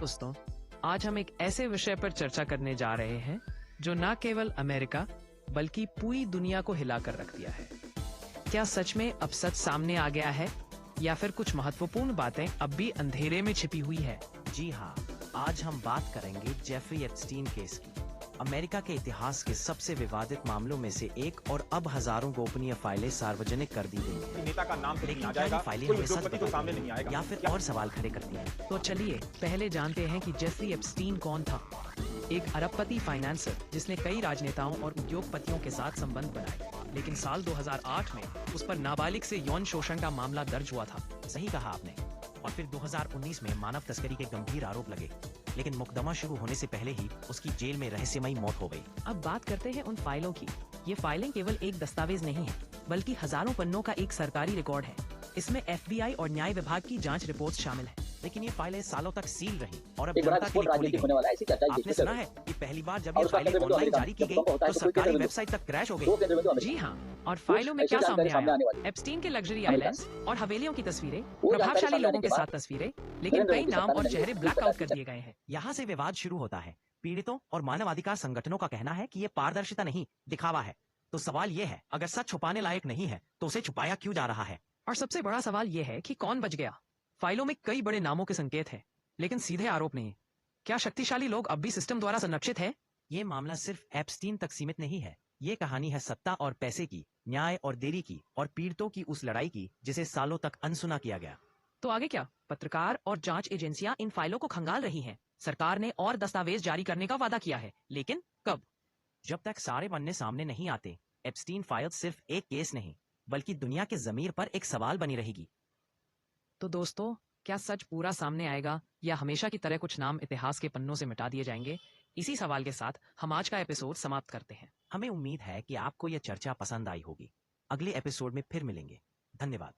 दोस्तों, आज हम एक ऐसे विषय पर चर्चा करने जा रहे हैं जो न केवल अमेरिका बल्कि पूरी दुनिया को हिलाकर रख दिया है। क्या सच में अब सच सामने आ गया है या फिर कुछ महत्वपूर्ण बातें अब भी अंधेरे में छिपी हुई है? जी हाँ, आज हम बात करेंगे जेफरी एप्स्टीन केस की, अमेरिका के इतिहास के सबसे विवादित मामलों में से एक, और अब हजारों गोपनीय फाइलें सार्वजनिक कर दी गई हैं। नेता का नाम लेकिन आ क्या ये जाएगा, फाइलें कोई हमें सच उद्योगपति तो सामने नहीं बताती हैं आएगा या फिर और सवाल खड़े करती हैं? तो चलिए पहले जानते हैं कि जेफरी एप्स्टीन कौन था। एक अरबपति फाइनेंसर जिसने कई राजनेताओं और उद्योगपतियों के साथ संबंध बनाए, लेकिन साल 2008 में उस पर नाबालिग से यौन शोषण का मामला दर्ज हुआ था। सही कहा आपने। और फिर 2019 में मानव तस्करी के गंभीर आरोप लगे, लेकिन मुकदमा शुरू होने से पहले ही उसकी जेल में रहस्यमयी मौत हो गई। अब बात करते हैं उन फाइलों की। ये फाइलें केवल एक दस्तावेज नहीं है, बल्कि हजारों पन्नों का एक सरकारी रिकॉर्ड है। इसमें FBI और न्याय विभाग की जांच रिपोर्ट शामिल है। लेकिन ये फाइलें सालों तक सील रही और अब एक बड़ा जनता के लिए खोली राजनीतिक होने वाला है, ऐसी चर्चा गई। आपने सुना है कि पहली बार जब ये और उसका फाइलें केंद्र बिंदु ऑनलाइन अमेरिका जारी की जब गई भूकंप होता है तो तो कोई सरकारी केंद्र बिंदु- वेबसाइट तक क्रैश हो दो गई। केंद्र बिंदु अमेरिका। जी हाँ, और फाइलों में ऐसी क्या जानकारी सामने सामने आने आया? वाली है। एप्स्टीन के लग्जरी अमेरिका। आइलैंड्स और हवेलियों की तस्वीरें, वो जानकारी प्रभावशाली सामने लोगों आने के के साथ बाद तस्वीरें, लेकिन नरेंद्र कई मोदी नाम सरकार और ने चेहरे नहीं ब्लैकआउट सरकार कर दिए गए हैं। यहाँ से विवाद शुरू होता है। पीड़ितों और मानवाधिकार संगठनों का कहना है कि ये पारदर्शिता नहीं, दिखावा है। तो सवाल ये है, अगर सच छुपाने लायक नहीं है तो उसे छुपाया क्यों जा रहा है? और सबसे बड़ा सवाल ये है कि कौन बच गया? फाइलों में कई बड़े नामों के संकेत हैं, लेकिन सीधे आरोप नहीं। क्या शक्तिशाली लोग अब भी सिस्टम द्वारा संरक्षित है? ये मामला सिर्फ एप्स्टीन तक सीमित नहीं है। ये कहानी है सत्ता और पैसे की, न्याय और देरी की, और पीड़ितों की उस लड़ाई की जिसे सालों तक अनसुना किया गया। तो आगे क्या? पत्रकार और जांच एजेंसियां इन फाइलों को खंगाल रही हैं। सरकार ने और दस्तावेज जारी करने का वादा किया है, लेकिन कब? जब तक सारे पन्ने सामने नहीं आते, एप्स्टीन फाइल सिर्फ एक केस नहीं, बल्कि दुनिया के जमीर पर एक सवाल बनी रहेगी। तो दोस्तों, क्या सच पूरा सामने आएगा या हमेशा की तरह कुछ नाम इतिहास के पन्नों से मिटा दिए जाएंगे? इसी सवाल के साथ हम आज का एपिसोड समाप्त करते हैं। हमें उम्मीद है कि आपको यह चर्चा पसंद आई होगी। अगले एपिसोड में फिर मिलेंगे। धन्यवाद।